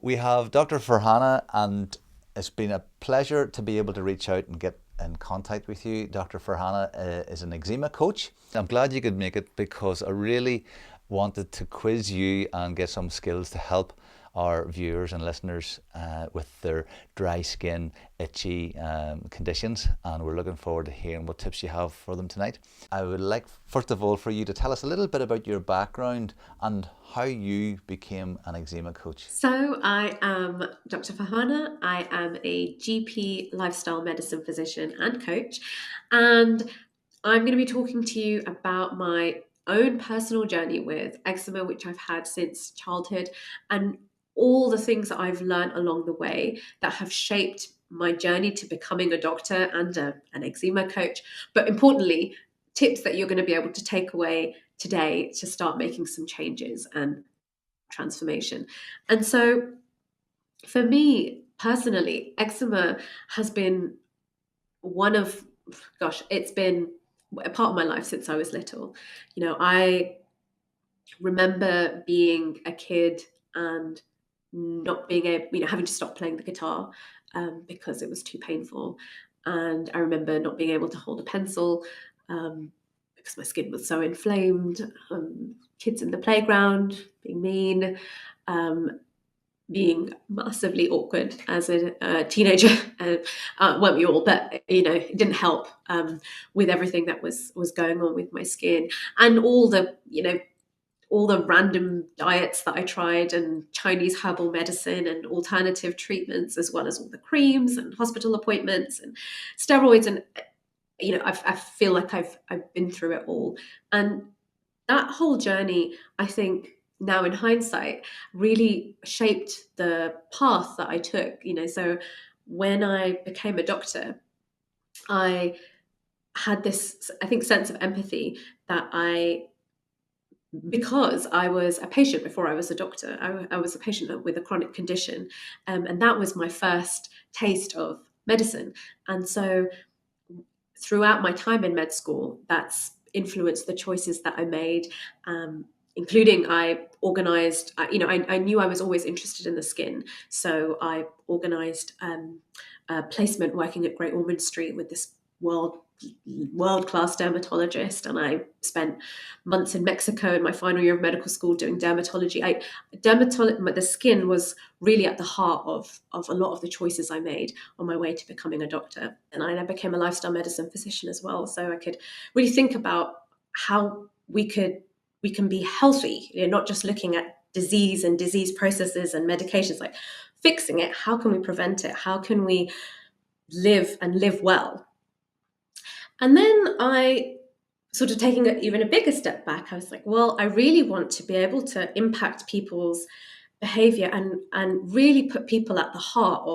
we have Dr. Farhana, and it's been a pleasure to be able to reach out and get in contact with you. Dr. Farhana is an eczema coach. I'm glad you could make it because I really wanted to quiz you and get some skills to help our viewers and listeners with their dry skin, itchy conditions, and we're looking forward to hearing what tips you have for them tonight. I would like, first of all, for you to tell us a little bit about your background and how you became an eczema coach. So I am Dr. Farhana. I am a GP lifestyle medicine physician and coach, and I'm going to be talking to you about my own personal journey with eczema, which I've had since childhood, and all the things that I've learned along the way that have shaped my journey to becoming a doctor and an eczema coach. But importantly, tips that you're going to be able to take away today to start making some changes and transformation. And so for me personally, eczema has been one of, it's been a part of my life since I was little. I remember being a kid and not being able, having to stop playing the guitar because it was too painful. And I remember not being able to hold a pencil because my skin was so inflamed. Kids in the playground being mean, being massively awkward as a teenager. Weren't we all? But it didn't help with everything that was going on with my skin and all the random diets that I tried and Chinese herbal medicine and alternative treatments, as well as all the creams and hospital appointments and steroids. And, I feel like I've been through it all. And that whole journey, I think now in hindsight, really shaped the path that I took. So when I became a doctor, I had this, I think, sense of empathy that because I was a patient before I was a doctor. I was a patient with a chronic condition, and that was my first taste of medicine. And so throughout my time in med school, that's influenced the choices that I made, including I organized, I knew I was always interested in the skin. So I organized a placement working at Great Ormond Street with this world-class dermatologist, and I spent months in Mexico in my final year of medical school doing dermatology. The skin was really at the heart of a lot of the choices I made on my way to becoming a doctor. And I became a lifestyle medicine physician as well, so I could really think about how we can be healthy, not just looking at disease and disease processes and medications, like fixing it. How can we prevent it? How can we live and live well? And then I sort of taking even a bigger step back, I was like, well, I really want to be able to impact people's behavior and really put people at the heart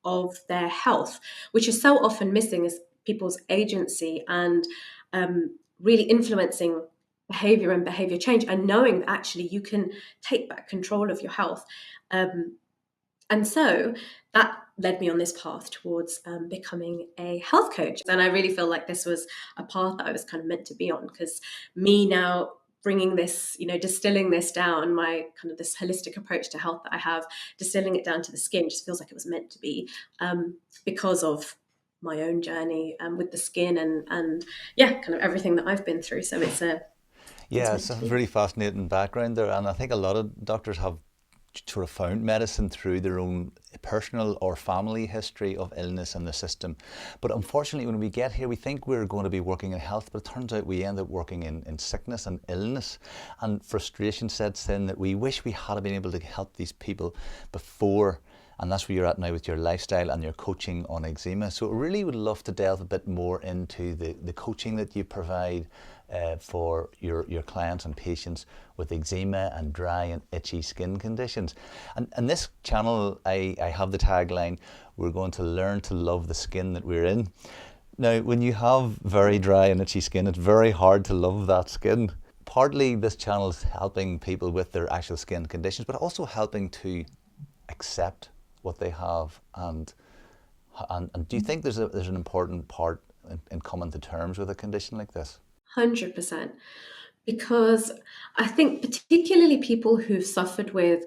of their health, which is so often missing, is people's agency and really influencing behavior and behavior change, and knowing that actually you can take back control of your health. And so that led me on this path towards becoming a health coach. And I really feel like this was a path that I was kind of meant to be on, because me now bringing this, distilling this down, my kind of this holistic approach to health that I have, distilling it down to the skin just feels like it was meant to be, because of my own journey with the skin and kind of everything that I've been through. So it's a Really fascinating background there, and I think a lot of doctors have sort of found medicine through their own personal or family history of illness in the system. But unfortunately, when we get here, we think we're going to be working in health, but it turns out we end up working in sickness and illness, and frustration sets in that we wish we had been able to help these people before. And that's where you're at now with your lifestyle and your coaching on eczema. So I really would love to delve a bit more into the coaching that you provide for your clients and patients with eczema and dry and itchy skin conditions. And this channel, I have the tagline, we're going to learn to love the skin that we're in. Now, when you have very dry and itchy skin, it's very hard to love that skin. Partly this channel is helping people with their actual skin conditions, but also helping to accept what they have. And do you think there's an important part in coming to terms with a condition like this? 100%. Because I think particularly people who've suffered with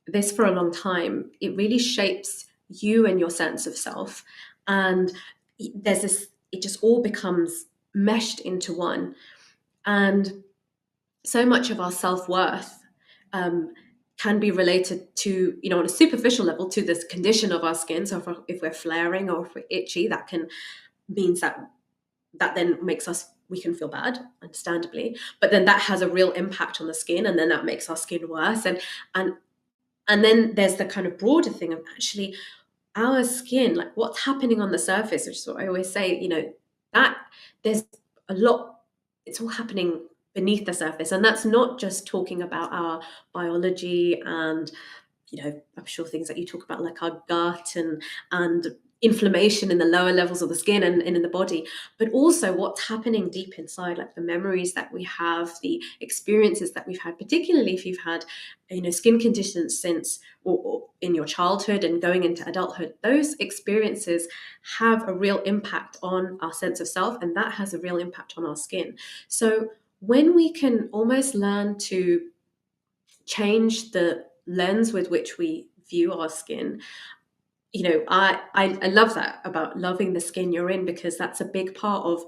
this for a long time, it really shapes you and your sense of self. And there's this, it just all becomes meshed into one. And so much of our self-worth um, can be related to, on a superficial level, to this condition of our skin. So if we're flaring or if we're itchy, that can means that then makes us, we can feel bad, understandably, but then that has a real impact on the skin, and then that makes our skin worse. And and then there's the kind of broader thing of actually our skin, like what's happening on the surface, which is what I always say, that there's a lot, it's all happening beneath the surface. And that's not just talking about our biology and, I'm sure things that you talk about, like our gut and inflammation in the lower levels of the skin and in the body, but also what's happening deep inside, like the memories that we have, the experiences that we've had, particularly if you've had, skin conditions since or in your childhood and going into adulthood. Those experiences have a real impact on our sense of self, and that has a real impact on our skin. So when we can almost learn to change the lens with which we view our skin, I love that about loving the skin you're in, because that's a big part of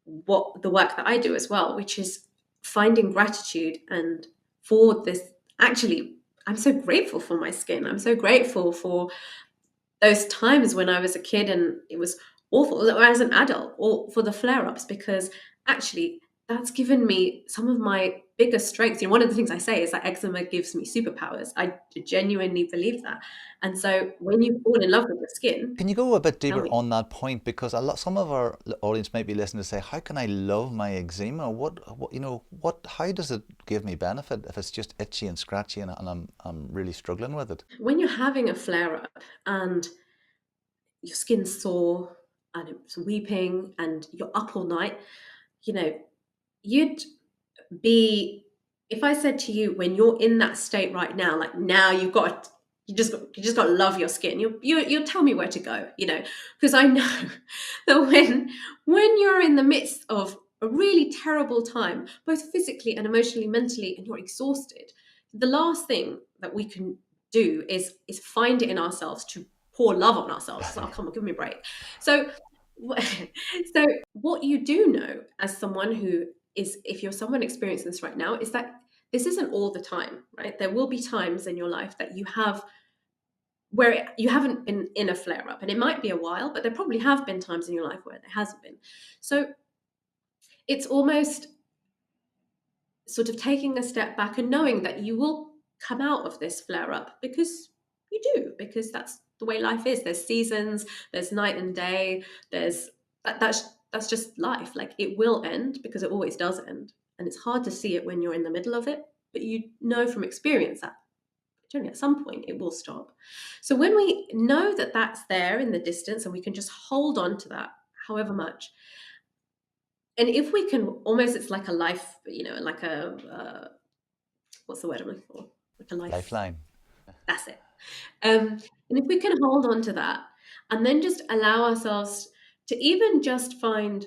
what the work that I do as well, which is finding gratitude and for this. Actually, I'm so grateful for my skin. I'm so grateful for those times when I was a kid and it was awful, or as an adult, or for the flare-ups, because actually that's given me some of my biggest strengths. One of the things I say is that eczema gives me superpowers. I genuinely believe that. And so when you fall in love with your skin, Can you go a bit tell deeper me. on that point? Because a lot, some of our audience might be listening to say, "How can I love my eczema? How does it give me benefit if it's just itchy and scratchy and I'm really struggling with it?" When you're having a flare-up and your skin's sore and it's weeping and you're up all night, you know, you'd be, if I said to you, when you're in that state right now, like now you just got to love your skin. You'll tell me where to go, because I know that when you're in the midst of a really terrible time, both physically and emotionally, mentally, and you're exhausted, the last thing that we can do is find it in ourselves to pour love on ourselves. So, oh, come on, give me a break. So, so what you do know as someone who is, if you're someone experiencing this right now, is that this isn't all the time, right? There will be times in your life that you have where you haven't been in a flare up, and it might be a while, but there probably have been times in your life where there hasn't been. So it's almost sort of taking a step back and knowing that you will come out of this flare up, because you do, because that's the way life is. There's seasons, there's night and day, there's that's just life. Like, it will end, because it always does end, and it's hard to see it when you're in the middle of it, but you know from experience that generally at some point it will stop. So when we know that that's there in the distance and we can just hold on to that however much, and if we can almost, it's like a life, like a what's the word I'm looking for, like a life, Lifeline. that's it. And if we can hold on to that and then just allow ourselves to even just find,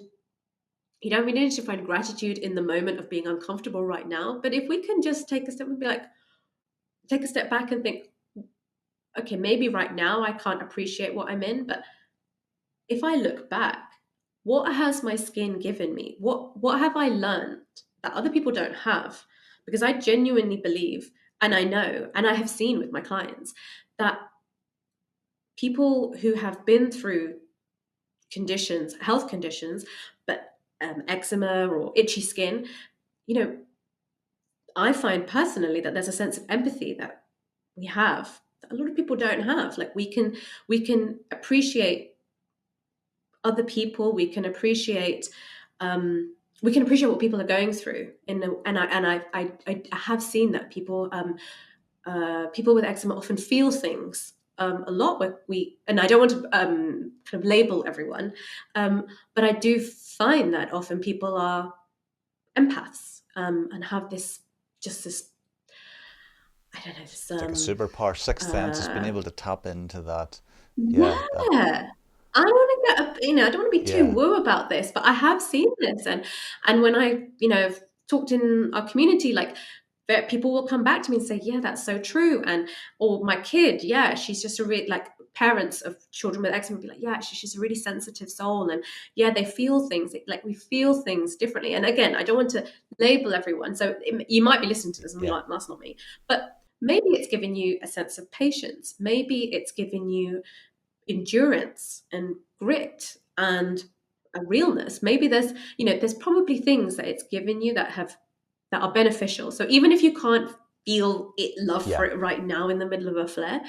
we need to find gratitude in the moment of being uncomfortable right now, but if we can just take a step and be like, take a step back and think, okay, maybe right now I can't appreciate what I'm in, but if I look back, what has my skin given me? What have I learned that other people don't have? Because I genuinely believe, and I know, and I have seen with my clients, that people who have been through conditions, health conditions, but eczema or itchy skin, you know, I find personally that there's a sense of empathy that we have that a lot of people don't have. Like, we can appreciate other people. We can appreciate what people are going through. And I have seen that people with eczema often feel things a lot. Where and I don't want to kind of label everyone, but I do find that often people are empaths, and have this I don't know, this It's like a superpower, sixth sense. Has been uh, able to tap into that. Yeah, that. yeah. I don't want to get, I don't want to be too Yeah. woo about this, but I have seen this, and when I, talked in our community, like people will come back to me and say, yeah, that's so true. And, or my kid, yeah, she's just a really, like, parents of children with eczema will be like, yeah, she's a really sensitive soul. And yeah, they feel things, like we feel things differently. And again, I don't want to label everyone. So you might be listening to this and be like, that's not me. But maybe it's giving you a sense of patience. Maybe it's giving you endurance and grit and a realness. Maybe there's probably things that it's given you that are beneficial. So even if you can't feel love for it right now in the middle of a flare,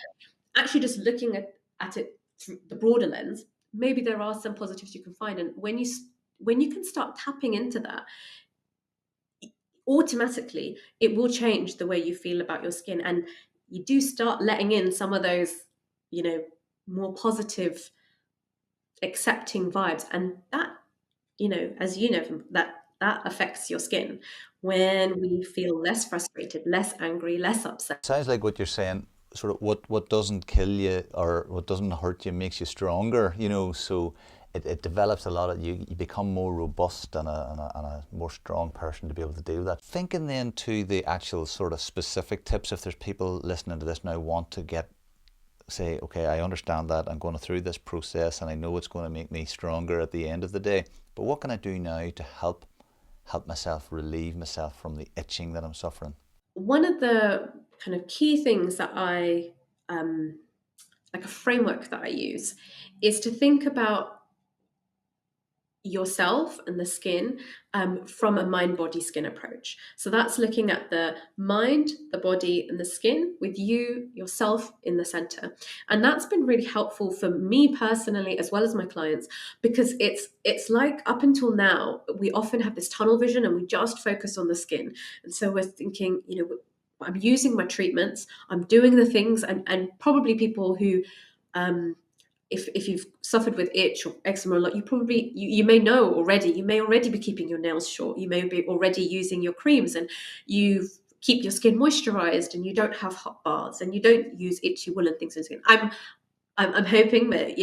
actually just looking at it through the broader lens, maybe there are some positives you can find. And when you can start tapping into that, automatically it will change the way you feel about your skin, and you do start letting in some of those, more positive, accepting vibes. And that, as you know, that affects your skin when we feel less frustrated, less angry, less upset. Sounds like what you're saying, sort of what doesn't kill you or what doesn't hurt you makes you stronger, so it develops a lot of you become more robust and a more strong person to be able to deal with that. Thinking then to the actual sort of specific tips, if there's people listening to this now want to say, okay, I understand that, I'm going through this process and I know it's going to make me stronger at the end of the day, but what can I do now to help myself relieve myself from the itching that I'm suffering? One of the kind of key things that like a framework that I use, is to think about yourself and the skin from a mind, body, skin approach. So that's looking at the mind, the body, and the skin, with yourself in the center. And that's been really helpful for me personally, as well as my clients, because it's like, up until now, we often have this tunnel vision and we just focus on the skin. And so we're thinking, I'm using my treatments, I'm doing the things, and probably people who if you've suffered with itch or eczema a lot, you may know already, you may already be keeping your nails short, you may be already using your creams, and you keep your skin moisturized, and you don't have hot baths, and you don't use itchy wool and things in the skin. I'm hoping that,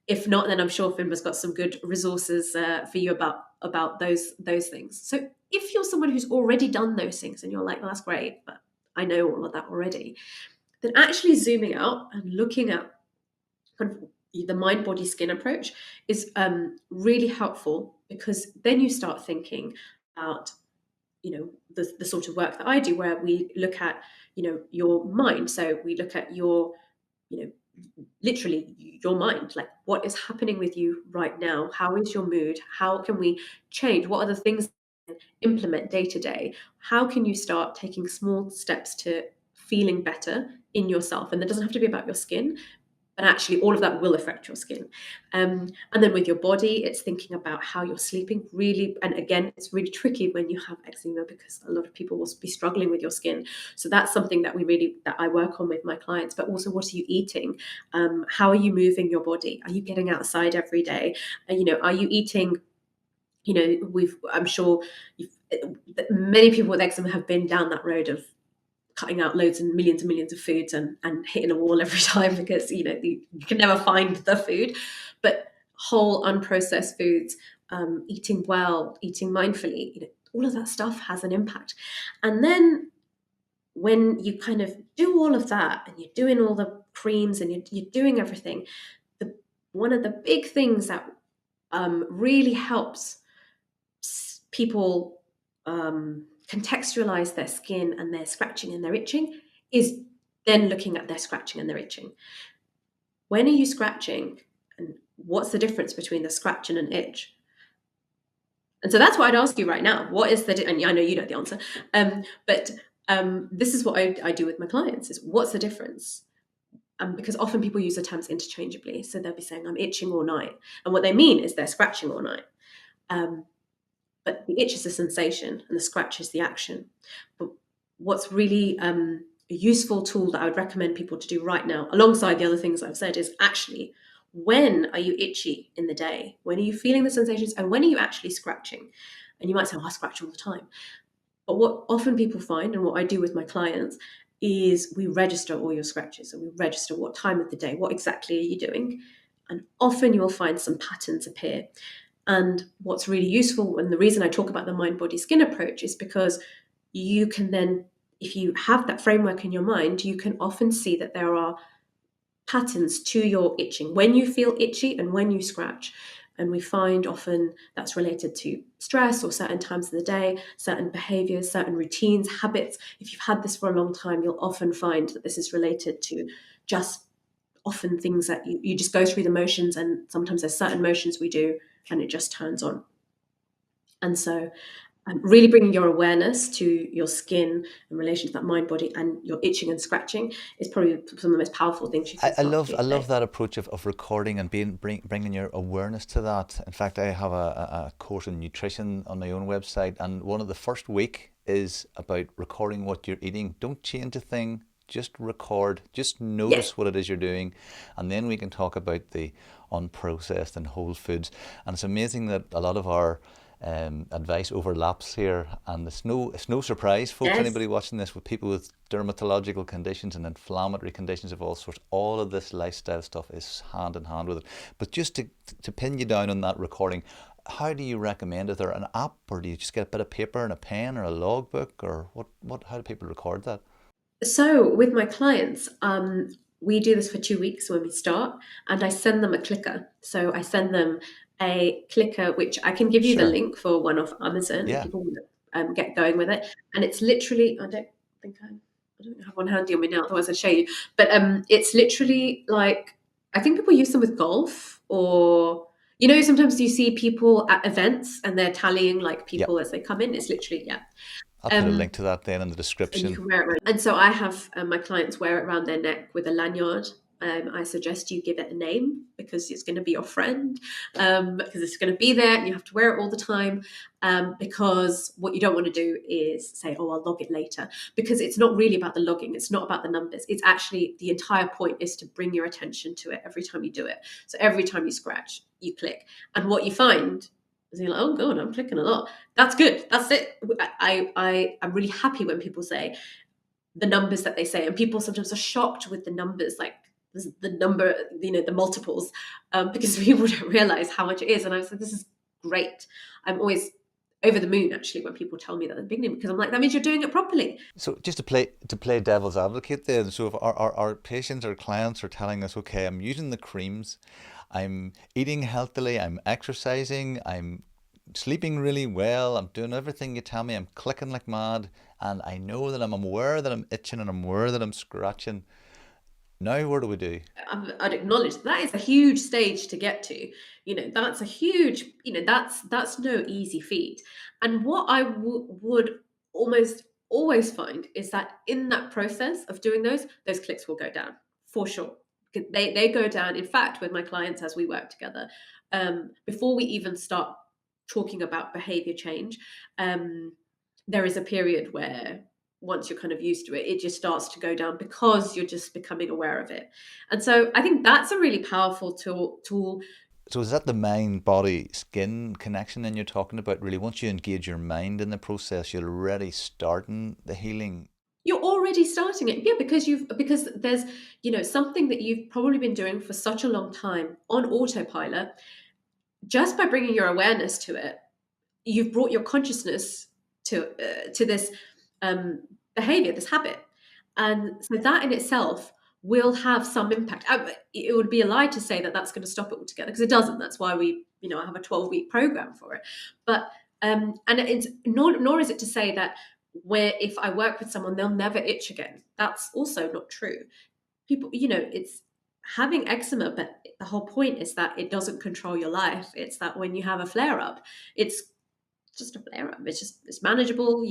if not, then I'm sure Finbar's got some good resources for you about those things. So if you're someone who's already done those things and you're like, oh, that's great, but I know all of that already, then actually zooming out and looking at kind of the mind, body, skin approach is really helpful, because then you start thinking about, the sort of work that I do, where we look at, your mind. So we look at your, literally your mind, like what is happening with you right now? How is your mood? How can we change? What are the things we can implement day to day? How can you start taking small steps to feeling better in yourself? And that doesn't have to be about your skin, but actually all of that will affect your skin. And then with your body, it's thinking about how you're sleeping, really. And again, it's really tricky when you have eczema, because a lot of people will be struggling with your skin. So that's something that I work on with my clients. But also, what are you eating? How are you moving your body? Are you getting outside every day? Are you eating? I'm sure many people with eczema have been down that road of cutting out loads and millions of foods and hitting a wall every time, because you can never find the food. But whole unprocessed foods, eating well, eating mindfully, all of that stuff has an impact. And then when you kind of do all of that, and you're doing all the creams, and you're doing everything, one of the big things that really helps people contextualize their skin and their scratching and their itching is then looking at their scratching and their itching. When are you scratching, and what's the difference between the scratch and an itch? And so that's what I'd ask you right now. What is and I know you know the answer, but this is what I do with my clients, is what's the difference? Because often people use the terms interchangeably. So they'll be saying, I'm itching all night. And what they mean is they're scratching all night. But the itch is the sensation and the scratch is the action. But what's really a useful tool that I would recommend people to do right now, alongside the other things I've said, is actually, when are you itchy in the day? When are you feeling the sensations? And when are you actually scratching? And you might say, oh, I scratch all the time. But what often people find, and what I do with my clients, is we register all your scratches, and we register what time of the day, what exactly are you doing? And often you will find some patterns appear. And what's really useful, and the reason I talk about the mind, body, skin approach, is because you can then, if you have that framework in your mind, you can often see that there are patterns to your itching when you feel itchy and when you scratch. And we find often that's related to stress or certain times of the day, certain behaviors, certain routines, habits. If you've had this for a long time, you'll often find that this is related to just often things that you just go through the motions, and sometimes there's certain motions we do and it just turns on. And so really bringing your awareness to your skin in relation to that mind, body, and your itching and scratching is probably some of the most powerful things you can I start to love do I love today. that approach of recording and bringing your awareness to that. In fact, I have a course in nutrition on my own website, and one of the first week is about recording what you're eating. Don't change a thing, just record, just Yes. notice what it is you're doing, and then we can talk about the unprocessed and whole foods. And it's amazing that a lot of our advice overlaps here, and it's no surprise, folks. Yes. Anybody watching this with people with dermatological conditions and inflammatory conditions of all sorts, all of this lifestyle stuff is hand in hand with it. But just to pin you down on that recording, how do you recommend it? Is there an app, or do you just get a bit of paper and a pen or a logbook, or what? How do people record that? So with my clients, we do this for 2 weeks when we start, and I send them a clicker. So I send them a clicker, which I can give you the Sure. link for one off Amazon if Yeah. people want to get going with it. And it's literally, I don't have one handy on me now, otherwise I'd show you. But it's literally like, I think people use them with golf, or sometimes you see people at events and they're tallying like Yep. people as they come in. It's literally, yeah. I'll put a Um, link to that then in the and you description. can wear it around. And so I have my clients wear it around their neck with a lanyard. I suggest you give it a name because it's going to be your friend, because it's going to be there and you have to wear it all the time. Because what you don't want to do is say, oh, I'll log it later, because it's not really about the logging. It's not about the numbers. It's actually, the entire point is to bring your attention to it every time you do it. So every time you scratch, you click. And what you find is you're like, oh God, I'm clicking a lot. That's good. That's it. I'm really happy when people say the numbers that they say, and people sometimes are shocked with the numbers, like the number, the multiples, because people don't realize how much it is. And I was like, this is great. I'm always over the moon actually when people tell me that at the beginning, because I'm like, that means you're doing it properly. So just to play devil's advocate then, so if our patients or clients are telling us, okay, I'm using the creams, I'm eating healthily, I'm exercising, I'm sleeping really well, I'm doing everything you tell me, I'm clicking like mad, and I know that I'm aware that I'm itching and I'm aware that I'm scratching. Now what do we do? I'd acknowledge that is a huge stage to get to. That's a huge, that's no easy feat. And what I would almost always find is that in that process of doing those clicks will go down for sure. They go down. In fact, with my clients as we work together, before we even start talking about behavior change, um, there is a period where once you're kind of used to it, it just starts to go down because you're just becoming aware of it. And so I think that's a really powerful tool. So is that the mind body skin connection then you're talking about? Really, once you engage your mind in the process, you're already starting the healing. You're already starting it, yeah, because there's something that you've probably been doing for such a long time on autopilot. Just by bringing your awareness to it, you've brought your consciousness to this um, behavior, this habit, and so that in itself will have some impact. It would be a lie to say that that's going to stop it altogether, because it doesn't. That's why I have a 12-week program for it. But and it's nor is it to say that where if I work with someone they'll never itch again. That's also not true. People, it's having eczema, but the whole point is that it doesn't control your life. It's that when you have a flare up, it's just a flare up. It's manageable.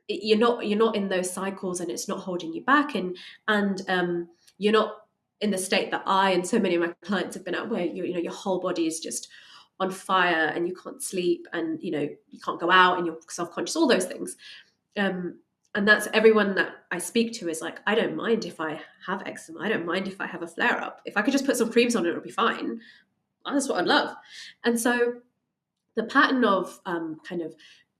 You're not in those cycles, and it's not holding you back, and you're not in the state that I and so many of my clients have been at, where your whole body is just on fire and you can't sleep, and you can't go out and you're self-conscious, all those things. um and that's everyone that I speak to is like, I don't mind if I have eczema, I don't mind if I have a flare up. If I could just put some creams on it, it'll be fine. That's what I'd love. And so the pattern of kind of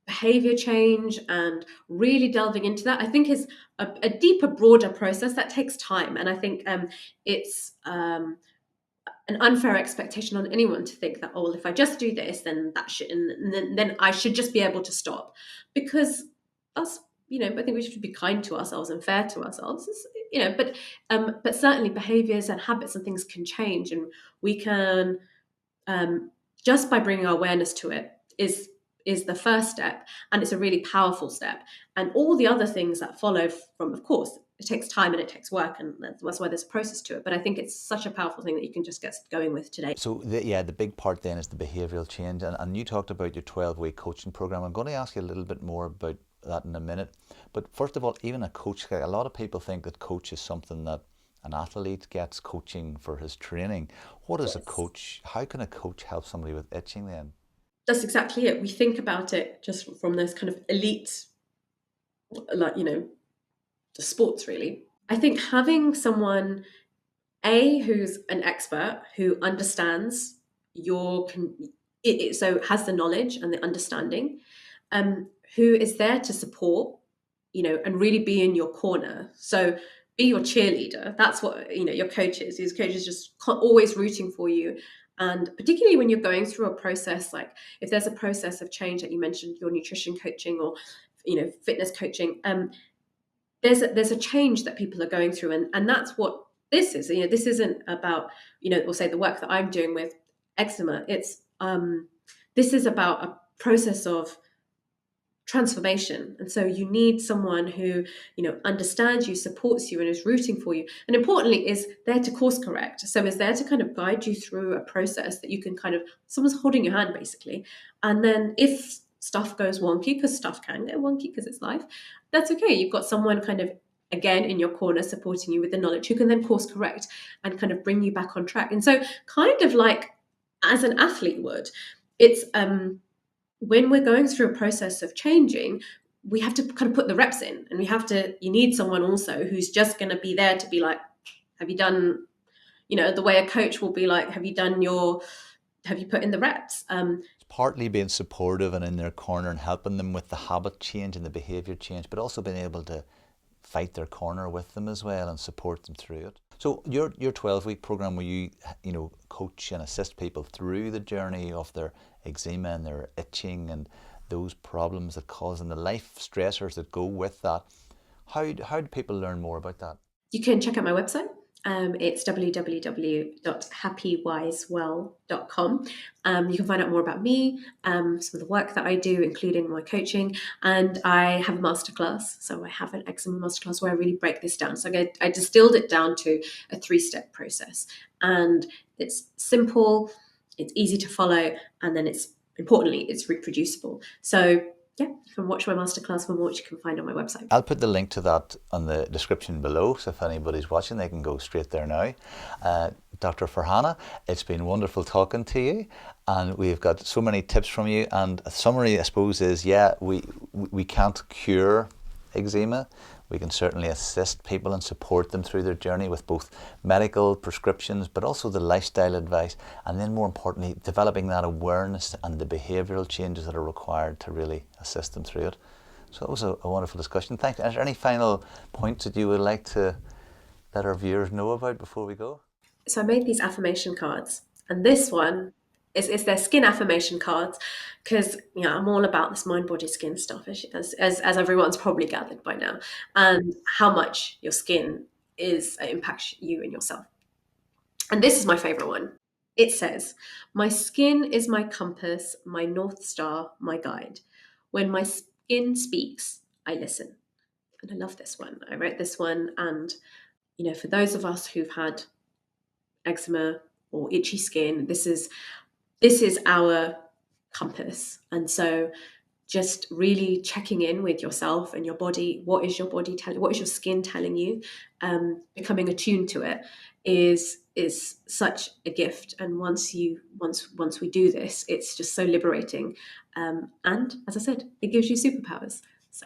behavior change and really delving into that, I think, is a deeper, broader process that takes time. And I think it's an unfair expectation on anyone to think that, oh, well, if I just do this, then that should, and then I should just be able to stop. Because that's, I think we should be kind to ourselves and fair to ourselves. But certainly behaviors and habits and things can change, and we can, um, just by bringing our awareness to it is the first step, and it's a really powerful step. And all the other things that follow from, of course, it takes time and it takes work, and that's why there's a process to it. But I think it's such a powerful thing that you can just get going with today. So the big part then is the behavioural change, and you talked about your 12-week coaching program. I'm going to ask you a little bit more about that in a minute. But first of all, even a coach, a lot of people think that coach is something that an athlete gets coaching for his training. What is a coach? How can a coach help somebody with itching then? That's exactly it. We think about it just from this kind of elite, like, the sports, really. I think having someone, who's an expert, who understands so has the knowledge and the understanding, who is there to support, and really be in your corner. So be your cheerleader. That's what, your coach is. His coach is just always rooting for you. And particularly when you're going through a process, like if there's a process of change that you mentioned, your nutrition coaching or, fitness coaching, there's a change that people are going through, and that's what this is. This isn't about, we'll say the work that I'm doing with eczema. It's this is about a process of transformation, and so you need someone who understands you, supports you, and is rooting for you, and importantly is there to course correct. So is there to kind of guide you through a process that you can someone's holding your hand basically, and then if stuff goes wonky, because stuff can get wonky because it's life, that's okay. You've got someone kind of again in your corner supporting you with the knowledge, who can then course correct and kind of bring you back on track. And so kind of like as an athlete would, it's when we're going through a process of changing, we have to kind of put the reps in, and you need someone also who's just going to be there to be like, have you done, the way a coach will be like, have you put in the reps? It's partly being supportive and in their corner and helping them with the habit change and the behaviour change, but also being able to fight their corner with them as well and support them through it. So your 12-week program, where you coach and assist people through the journey of their eczema and their itching and those problems that cause and the life stressors that go with that. How do people learn more about that? You can check out my website. It's www.happywisewell.com. You can find out more about me, some of the work that I do, including my coaching, and I have a masterclass. So I have an eczema masterclass where I really break this down. So I distilled it down to a 3-step process, and it's simple, it's easy to follow, and then it's reproducible. So yeah, you can watch my masterclass for more, which you can find on my website. I'll put the link to that on the description below, so if anybody's watching, they can go straight there now. Dr. Farhana, it's been wonderful talking to you, and we've got so many tips from you. And a summary, I suppose, is we can't cure eczema. We can certainly assist people and support them through their journey with both medical prescriptions, but also the lifestyle advice, and then more importantly, developing that awareness and the behavioural changes that are required to really assist them through it. So it was a wonderful discussion. Thank you. Is there any final points that you would like to let our viewers know about before we go? So I made these affirmation cards, and this one is their skin affirmation cards, because I'm all about this mind, body, skin stuff, as everyone's probably gathered by now, and how much your skin impacts you and yourself. And this is my favorite one. It says, "My skin is my compass, my North Star, my guide. When my skin speaks, I listen." And I love this one. I wrote this one, and for those of us who've had eczema or itchy skin, this is our compass. And so just really checking in with yourself and your body. What is your body telling? What is your skin telling you? Becoming attuned to it is such a gift. And once we do this, it's just so liberating. And as I said, it gives you superpowers. So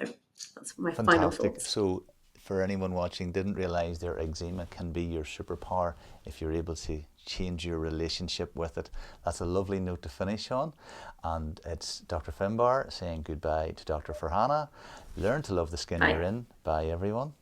that's my final thoughts. So for anyone watching, didn't realise their eczema can be your superpower if you're able to change your relationship with it. That's a lovely note to finish on. And it's Dr. Finbar saying goodbye to Dr. Farhana. Learn to love the skin you're in. Bye, everyone.